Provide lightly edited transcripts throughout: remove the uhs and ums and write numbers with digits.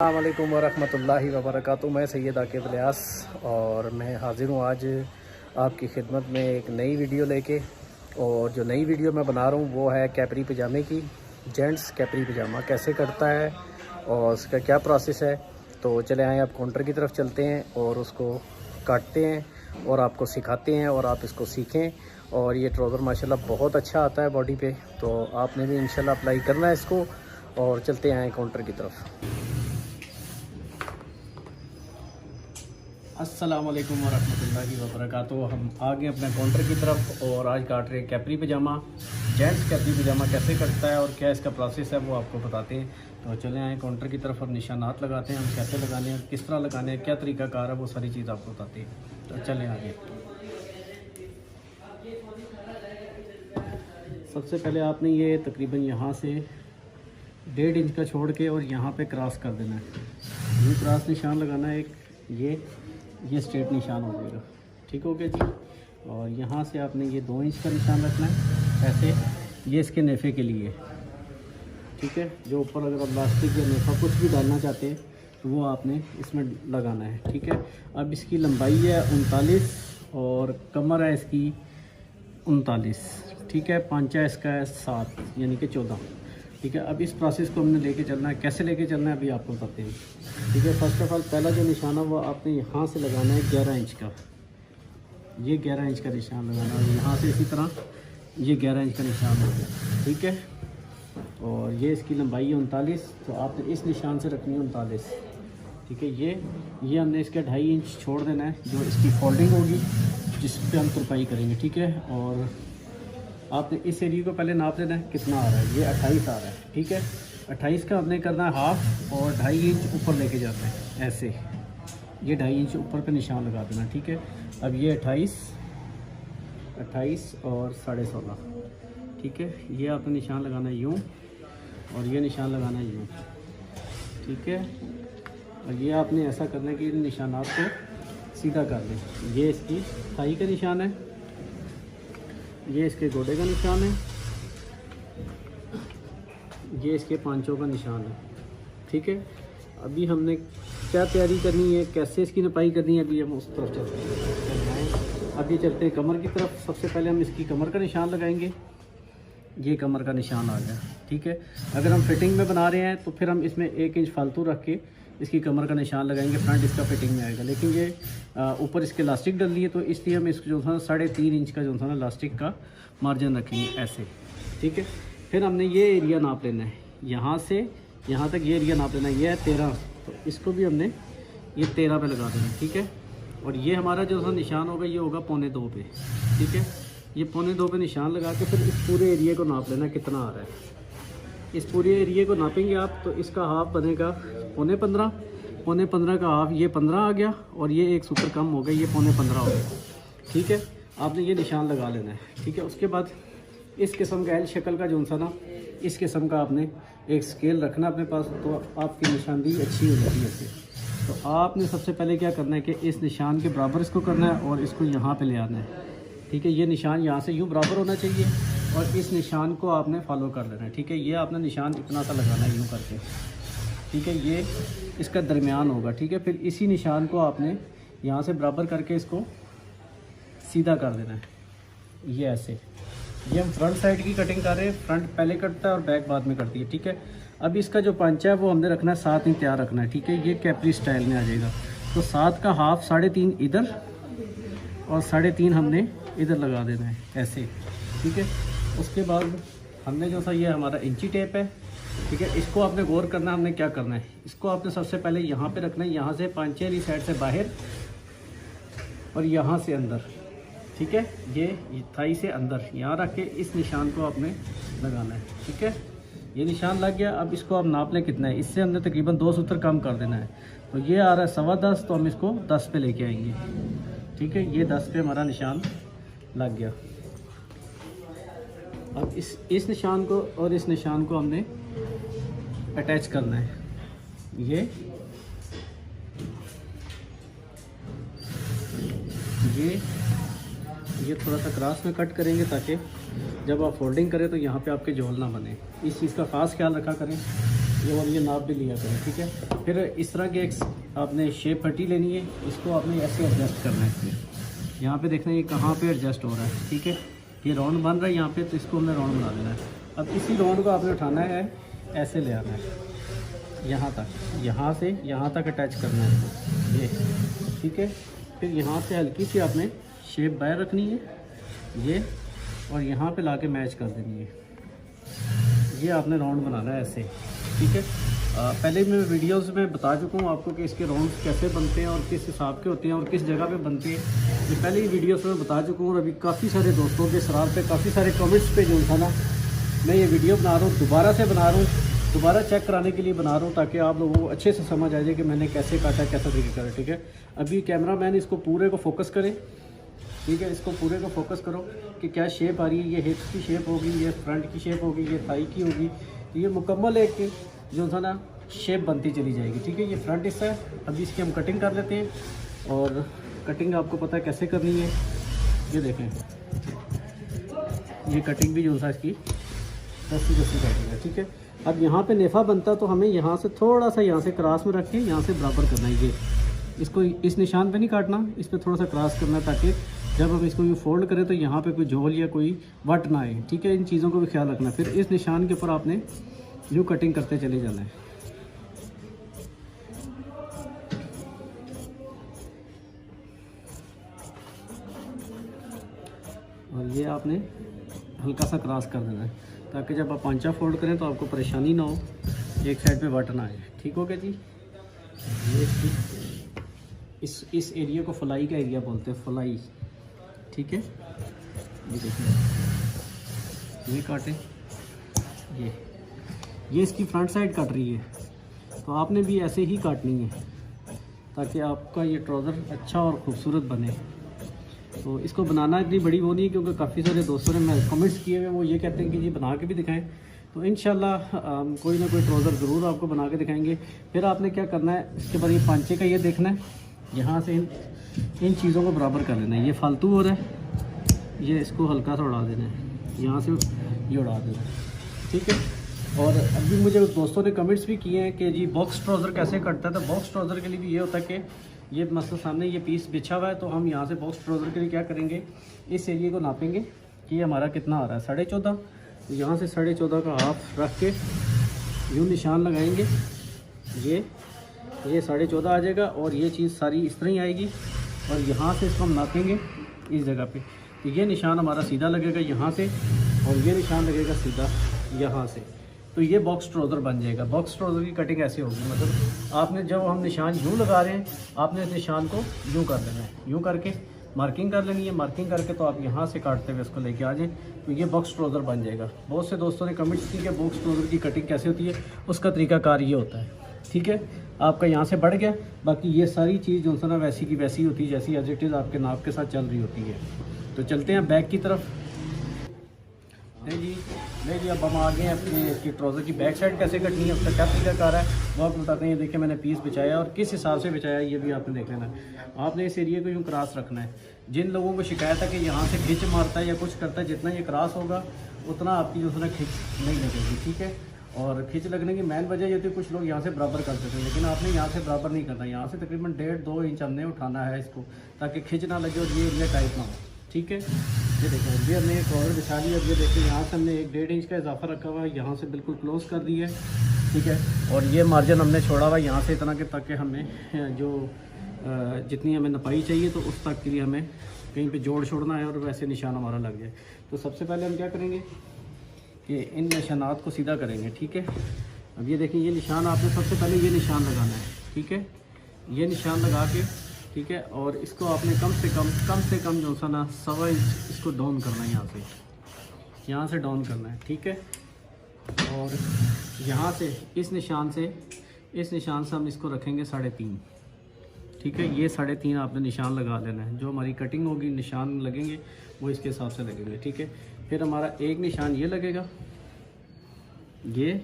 अस्सलाम वालेकुम वरहमतुल्लाहि वबरकातुहू। मैं सैयद आकिब इलियास और मैं हाज़िर हूँ आज आपकी खिदमत में एक नई वीडियो लेके। और जो नई वीडियो मैं बना रहा हूँ वो है कैपरी पजामे की। जेंट्स कैपरी पजामा कैसे कटता है और उसका क्या प्रोसेस है। तो चले आए आप काउंटर की तरफ चलते हैं और उसको काटते हैं और आपको सिखाते हैं और आप इसको सीखें। और ये ट्राउज़र माशाल्लाह बहुत अच्छा आता है बॉडी पे, तो आपने भी इंशाल्लाह अप्लाई करना है इसको। और चलते हैं काउंटर की तरफ। अस्सलाम वालेकुम वरहमतुल्लाहि वबरकातुहू। हम आ गए अपने काउंटर की तरफ और आज काट रहे हैं कैपरी पजामा। जेंट्स कैपरी पजामा कैसे कटता है और क्या इसका प्रोसेस है वो आपको बताते हैं। तो चले आए काउंटर की तरफ और निशानात लगाते हैं, हम कैसे लगाने हैं, किस तरह लगाने हैं, क्या तरीक़ाकार है, वो सारी चीज़ आपको बताते हैं। तो चलें आगे। सबसे पहले आपने ये तकरीबन यहाँ से 1.5 इंच का छोड़ के और यहाँ पे क्रॉस कर देना है। ये क्रॉस निशान लगाना है एक, ये स्ट्रेट निशान हो जाएगा। ठीक हो गया जी। और यहाँ से आपने ये 2 इंच का निशान रखना है ऐसे, ये इसके नेफे के लिए। ठीक है, जो ऊपर अगर आप प्लास्टिक या नेफा कुछ भी डालना चाहते हैं तो वो आपने इसमें लगाना है। ठीक है, अब इसकी लंबाई है 39 और कमर है इसकी 39। ठीक है, पांचा इसका है 7 यानी कि 14। ठीक है, अब इस प्रोसेस को हमने लेके चलना है। कैसे लेके चलना है अभी आपको बताते हैं। ठीक है, फर्स्ट ऑफ ऑल पहला जो निशान है वो आपने यहाँ से लगाना है 11 इंच का। ये 11 इंच का निशान लगाना है। यहाँ से इसी तरह ये 11 इंच का निशान हो गया। ठीक है, और ये इसकी लंबाई है 39, तो आपने इस निशान से रखनी है 39। ठीक है, ये हमने इसका 2.5 इंच छोड़ देना है, जो इसकी फोल्डिंग होगी जिस पर हम तुरपाई करेंगे। ठीक है, और आपने इस एरिया को पहले नाप लेना है कितना आ रहा है। ये 28 आ रहा है। ठीक है, 28 का हमने करना है हाफ और 2.5 इंच ऊपर लेके जाते हैं ऐसे। ये 2.5 इंच ऊपर पे निशान लगा देना। ठीक है, अब ये 28 और 16.5। ठीक है, ये आपने निशान लगाना है यूँ और ये निशान लगाना है यूँ। ठीक है, और ये आपने ऐसा करना है कि इन निशानात को सीधा कर लें। ये इसकी थाई का निशान है, ये इसके गोडे का निशान है, ये इसके पांचों का निशान है। ठीक है, अभी हमने क्या तैयारी करनी है, कैसे इसकी नपाई करनी है, अभी हम उस तरफ चलते हैं। अभी चलते हैं कमर की तरफ। सबसे पहले हम इसकी कमर का निशान लगाएंगे। ये कमर का निशान आ गया। ठीक है, अगर हम फिटिंग में बना रहे हैं तो फिर हम इसमें 1 इंच फालतू रख के इसकी कमर का निशान लगाएंगे। फ्रंट इसका फिटिंग में आएगा, लेकिन ये ऊपर इसके इलास्टिक डल रही है तो इसलिए हम इसको जो था 3.5 इंच का जो था ना इलास्टिक का मार्जिन रखेंगे ऐसे। ठीक है, फिर हमने ये एरिया नाप लेना है, यहाँ से यहाँ तक ये एरिया नाप लेना है। ये है 13, तो इसको भी हमने ये 13 पे लगा देना है। ठीक है, और ये हमारा जो सा निशान होगा ये होगा 1.25 पे। ठीक है, ये 1.25 पे निशान लगा के फिर इस पूरे एरिया को नाप लेना कितना आ रहा है। इस पूरे एरिया को नापेंगे आप तो इसका हाफ बनेगा 15.5 का हाफ, ये 15 आ गया और ये एक सूत्र कम हो गया, ये 15.5 हो गया। ठीक है, आपने ये निशान लगा लेना है। ठीक है, उसके बाद इस किस्म का एल शक्ल का जो सा ना इस किस्म का आपने एक स्केल रखना अपने पास, तो आपकी निशानदेही अच्छी हो जाती है ऐसे। तो आपने सबसे पहले क्या करना है कि इस निशान के बराबर इसको करना है और इसको यहाँ पे ले आना है। ठीक है, ये निशान यहाँ से यूँ बराबर होना चाहिए और इस निशान को आपने फॉलो कर लेना है। ठीक है, ये आपने निशान इतना सा लगाना है यूँ करके। ठीक है, ये इसका दरमियान होगा। ठीक है, फिर इसी निशान को आपने यहाँ से बराबर करके इसको सीधा कर देना है, ये ऐसे। ये हम फ्रंट साइड की कटिंग कर रहे हैं, फ्रंट पहले कटता है और बैक बाद में करती है। ठीक है, अब इसका जो पंचा है वो हमने रखना है 7 इंच तैयार रखना है। ठीक है, ये कैपरी स्टाइल में आ जाएगा, तो 7 का हाफ 3.5 इधर और 3.5 हमने इधर लगा देना है ऐसे। ठीक है, उसके बाद हमने जो सा ये हमारा इंची टेप है। ठीक है, इसको आपने गौर करना है, हमने क्या करना है, इसको आपने सबसे पहले यहाँ पे रखना है, यहाँ से पांचे वाली साइड से बाहर और यहाँ से अंदर। ठीक है, ये थाई से अंदर यहाँ रख के इस निशान को आपने लगाना है। ठीक है, ये निशान लग गया। अब इसको आप नाप लें कितना है, इससे हमने तकरीबन 2 सूत्र कम कर देना है। तो ये आ रहा है 10.25, तो हम इसको 10 पे लेके आएंगे। ठीक है, ये 10 पे हमारा निशान लग गया। अब इस निशान को और इस निशान को हमने अटैच करना है। ये थोड़ा सा क्रॉस में कट करेंगे ताकि जब आप फोल्डिंग करें तो यहाँ पे आपके झोल ना बने। इस चीज़ का ख़ास ख्याल रखा करें। और ये नाप भी लिया करें, ठीक है। फिर इस तरह के एक आपने शेप पट्टी लेनी है, इसको आपने ऐसे एडजस्ट करना है। फिर यहाँ पे देखना है ये कहाँ पे एडजस्ट हो रहा है, ठीक है। ये राउंड बन रहा है यहाँ पे, तो इसको हमने राउंड बना देना है। अब इसी राउंड को आपने उठाना है, ऐसे ले आना है यहाँ तक, यहाँ से यहाँ तक अटैच करना है ये, ठीक है। फिर यहाँ से हल्की सी आपने शेप बाहर रखनी है ये, और यहाँ पे लाके मैच कर देनी है। ये आपने राउंड बनाना है ऐसे, ठीक है। पहले मैं वीडियोस में बता चुका हूँ आपको कि इसके राउंड कैसे बनते हैं और किस हिसाब के होते हैं और किस जगह पे बनते हैं। ये पहले ही वीडियोस में बता चुका हूँ, और अभी काफ़ी सारे दोस्तों के सरार पे, काफ़ी सारे कमेंट्स पे जो था ना, मैं ये वीडियो बना रहा हूँ, दोबारा से बना रहा हूँ, दोबारा चेक कराने के लिए बना रहा हूँ, ताकि आप लोगों को अच्छे से समझ आ जाए कि मैंने कैसे काटा, कैसा तरीका करा, ठीक है। अभी कैमरा मैन इसको पूरे को फोकस करे, ठीक है। इसको पूरे को फोकस करो कि क्या शेप आ रही है। ये हिप्स की शेप होगी, ये फ्रंट की शेप होगी, ये थाई की होगी, तो ये मुकम्मल एक जो था ना शेप बनती चली जाएगी, ठीक है। ये फ्रंट हिस्सा है। अभी इसकी हम कटिंग कर लेते हैं, और कटिंग आपको पता है कैसे करनी है। ये देखें, ये कटिंग भी जो था इसकी दस्ती कटिंग है, ठीक है। अब यहाँ पे नेफा बनता, तो हमें यहाँ से थोड़ा सा यहाँ से क्रॉस में रख के यहाँ से बराबर करना है। ये इसको इस निशान पे नहीं काटना, इस पर थोड़ा सा क्रॉस करना है, ताकि जब हम इसको यूँ फोल्ड करें तो यहाँ पे कोई झोल या कोई वट ना आए, ठीक है। इन चीज़ों को भी ख्याल रखना। फिर इस निशान के ऊपर आपने यूँ कटिंग करते चले जाना है। और ये आपने हल्का सा क्रॉस कर देना है, ताकि जब आप पांचा फोल्ड करें तो आपको परेशानी ना हो, एक साइड पे बट ना आए, ठीक हो गया जी। ये इस एरिया को फलाई का एरिया बोलते हैं, फलाई, ठीक है। ये देखिए, ये काटे, ये इसकी फ्रंट साइड कट रही है, तो आपने भी ऐसे ही काटनी है, ताकि आपका ये ट्राउज़र अच्छा और ख़ूबसूरत बने। तो इसको बनाना इतनी बड़ी वो नहीं है, क्योंकि काफ़ी सारे दोस्तों ने मैं कमेंट्स किए हुए, वो ये कहते हैं कि जी बना के भी दिखाएं। तो इंशाल्लाह कोई ना कोई ट्राउज़र ज़रूर आपको बना के दिखाएंगे। फिर आपने क्या करना है, इसके बाद ये पांचे का ये देखना है, यहाँ से इन चीज़ों को बराबर कर लेना है। ये फालतू हो रहा है, ये इसको हल्का सा उड़ा देना है, यहाँ से ये उड़ा देना है, ठीक है। और अभी मुझे दोस्तों ने कमेंट्स भी किए हैं कि जी बॉक्स ट्राउज़र कैसे कटता है। तो बॉक्स ट्राउज़र के लिए भी ये होता है कि ये मतलब सामने ये पीस बिछा हुआ है, तो हम यहाँ से बॉक्स ट्राउज़र के लिए क्या करेंगे, इस एरिया को नापेंगे कि ये हमारा कितना आ रहा है, 14.5। तो यहाँ से 14.5 का हाफ रख के यूँ निशान लगाएंगे, ये 14.5 आ जाएगा, और ये चीज़ सारी इस तरह ही आएगी। और यहाँ से इसको हम नापेंगे इस जगह पे, तो ये निशान हमारा सीधा लगेगा यहाँ से, और ये निशान लगेगा सीधा यहाँ से। तो ये बॉक्स ट्राउज़र बन जाएगा। बॉक्स ट्राउज़र की कटिंग ऐसी होगी, मतलब आपने जब हम निशान यूँ लगा रहे हैं, आपने इस निशान को यूँ कर देना है, यूँ करके मार्किंग कर लेनी है। मार्किंग करके तो आप यहाँ से काटते हुए इसको लेके आ जाएँ, तो ये बॉक्स ट्राउज़र बन जाएगा। बहुत से दोस्तों ने कमेंट्स की कि बॉक्स ट्राउज़र की कटिंग कैसे होती है, उसका तरीकाकार ये होता है, ठीक है। आपका यहाँ से बढ़ गया, बाकी ये सारी चीज़ जो है ना वैसी की वैसी होती है, जैसी एज इट इज़ आपके नाप के साथ चल रही होती है। तो चलते हैं बैक की तरफ। नहीं जी, अब हम आ गए हैं अपने इसकी ट्राउज़र की बैक साइड कैसे कटनी है, उसका क्या तरीकाकार है वो आपको बताते हैं। ये देखिए मैंने पीस बिछाया, और किस हिसाब से बिछाया ये भी आपने देख लेना है। आपने इस एरिया को यूँ क्रॉस रखना है। जिन लोगों को शिकायत है कि यहाँ से खिंच मारता है या कुछ करता है, जितना ये क्रॉस होगा उतना आपकी जो है ना खिंच नहीं लगेगी, ठीक है। और खिंच लगने की मेन वजह ये होती है, कुछ लोग यहाँ से बराबर कर देते हैं, लेकिन आपने यहाँ से बराबर नहीं करना। यहाँ से तकरीबन 1.5-2 इंच हमने उठाना है इसको, ताकि खिंच ना लगे और ये एरिया टाइट ना हो, ठीक है। ये देखो, ये हमने एक ट्राउज़र बिछा लिया। अब ये देखिए यहाँ से हमने 1.5 इंच का इजाफा रखा हुआ है, यहाँ से बिल्कुल क्लोज कर दिया है, ठीक है। और ये मार्जिन हमने छोड़ा हुआ है यहाँ से इतना कि ताकि हमें जो जितनी हमें नपाई चाहिए तो उस तक के लिए हमें कहीं पे जोड़ छोड़ना है, और वैसे निशान हमारा लग जाए। तो सबसे पहले हम क्या करेंगे कि इन निशानात को सीधा करेंगे, ठीक है। अब ये देखिए, ये निशान आपने सबसे पहले ये निशान लगाना है, ठीक है। ये निशान लगा के, ठीक है, और इसको आपने कम से कम जो सा ना 1.25 इंच इसको डाउन करना है, यहाँ से डाउन करना है, ठीक है। और यहाँ से इस निशान से हम इसको रखेंगे 3.5, ठीक है। ये 3.5 आपने निशान लगा लेना है। जो हमारी कटिंग होगी, निशान लगेंगे वो इसके हिसाब से लगेंगे, ठीक है। फिर हमारा एक निशान ये लगेगा, ये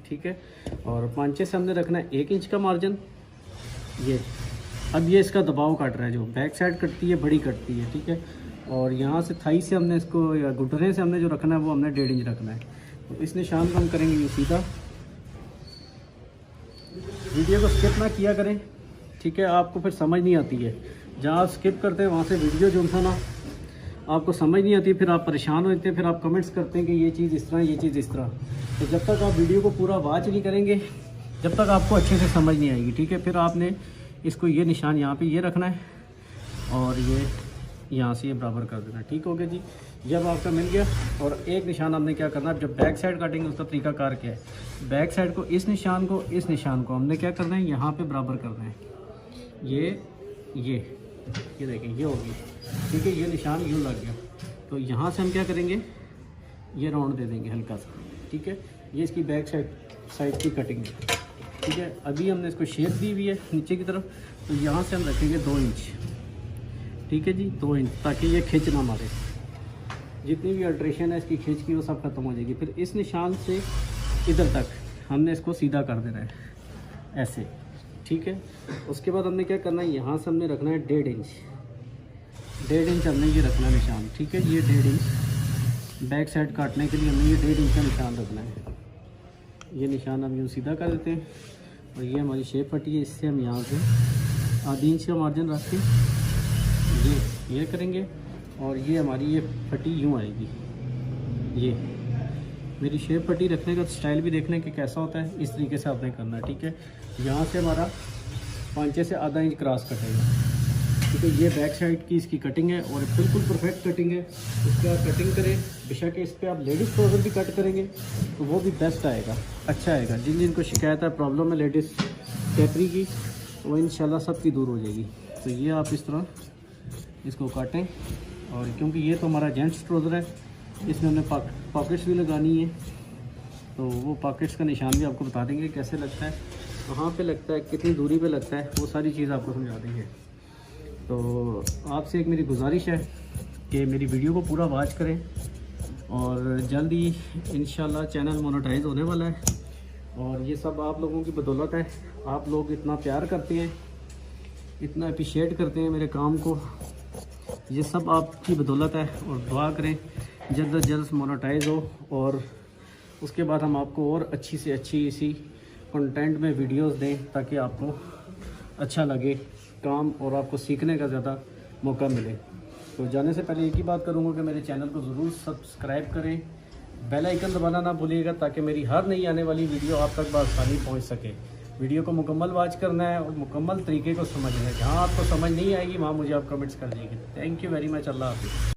ठीक है। और पांचे से हमने रखना है 1 इंच का मार्जिन। ये अब ये इसका दबाव काट रहा है, जो बैक साइड कटती है बड़ी कटती है, ठीक है। और यहाँ से थाई से हमने इसको, या घुटने से हमने जो रखना है वो हमने 1.5 इंच रखना है। तो इस निशान को हम करेंगे यूँ सीधा। वीडियो को स्किप ना किया करें, ठीक है, आपको फिर समझ नहीं आती है। जहाँ आप स्किप करते हैं वहाँ से वीडियो जो था ना आपको समझ नहीं आती, फिर आप परेशान होते हैं, फिर आप कमेंट्स करते हैं कि ये चीज़ इस तरह, ये चीज़ इस तरह। तो जब तक आप वीडियो को पूरा वॉच नहीं करेंगे जब तक आपको अच्छे से समझ नहीं आएगी, ठीक है। फिर आपने इसको ये निशान यहाँ पे ये रखना है और ये यहाँ से ये बराबर कर देना, ठीक हो गया जी। जब आपका मिल गया, और एक निशान हमने क्या करना है, जब बैक साइड काटेंगे उसका तरीकाकार क्या है, बैक साइड को इस निशान को हमने क्या करना है, यहाँ पे बराबर करना है। ये देखें ये होगी, ठीक है, ये निशान यूँ लग गया। तो यहाँ से हम क्या करेंगे, ये राउंड दे देंगे हल्का सा, ठीक है। ये इसकी बैक साइड की कटिंग है, ठीक है। अभी हमने इसको शेप दी हुई है नीचे की तरफ, तो यहाँ से हम रखेंगे 2 इंच, ठीक है जी, 2 इंच, ताकि ये खिंच ना मारे। जितनी भी अल्ट्रेशन है इसकी खिंच की वो सब खत्म हो जाएगी। फिर इस निशान से इधर तक हमने इसको सीधा कर देना है ऐसे, ठीक है। उसके बाद हमने क्या करना है, यहाँ से हमने रखना है 1.5 इंच, 1.5 इंच हमने ये रखना है निशान, ठीक है। ये 1.5 इंच बैक साइड काटने के लिए हमने ये 1.5 इंच का निशान रखना है। ये निशान हम यूँ सीधा कर देते हैं, और ये हमारी शेप फटी है, इससे हम यहाँ से आधी इंच का मार्जिन रख के ये करेंगे, और ये हमारी ये फटी यूँ आएगी। ये मेरी शेप फटी रखने का स्टाइल भी देखने के कैसा होता है, इस तरीके से आपने करना है, ठीक है। यहाँ से हमारा 5 से आधा इंच क्रॉस कटेगा, ठीक है। ये बैक साइड की इसकी कटिंग है और बिल्कुल परफेक्ट कटिंग है। इसके आप कटिंग करें, बेशक इस पर आप लेडीज़ ट्राउज़र भी कट करेंगे तो वो भी बेस्ट आएगा, अच्छा आएगा। जिनको शिकायत है, प्रॉब्लम है लेडीज़ कैपरी की, वो इंशाल्लाह सबकी दूर हो जाएगी। तो ये आप इस तरह इसको काटें, और क्योंकि ये तो हमारा जेंट्स ट्राउज़र है, इसमें हमने पॉकेट्स भी लगानी है, तो वो पॉकेट्स का निशान भी आपको बता देंगे कैसे लगता है, कहाँ पे लगता है, कितनी दूरी पे लगता है, वो सारी चीज़ आपको समझा देंगे। तो आपसे एक मेरी गुजारिश है कि मेरी वीडियो को पूरा वॉच करें, और जल्द ही इंशाल्लाह चैनल मोनेटाइज होने वाला है, और ये सब आप लोगों की बदौलत है। आप लोग इतना प्यार करते हैं, इतना अप्रिशिएट करते हैं मेरे काम को, ये सब आपकी बदौलत है। और दुआ करें जल्द से जल्द मोनेटाइज हो, और उसके बाद हम आपको और अच्छी से अच्छी इसी कंटेंट में वीडियोस दें, ताकि आपको अच्छा लगे काम और आपको सीखने का ज़्यादा मौका मिले। तो जाने से पहले एक ही बात करूँगा कि मेरे चैनल को ज़रूर सब्सक्राइब करें, बेल आइकन दबाना ना भूलिएगा, ताकि मेरी हर नई आने वाली वीडियो आप तक बआसानी पहुँच सके। वीडियो को मुकम्मल वॉच करना है और मुकम्मल तरीके को समझना है। जहाँ आपको समझ नहीं आएगी वहाँ मुझे आप कमेंट्स कर दीजिए। Thank you very much. अल्लाह हाफिज़।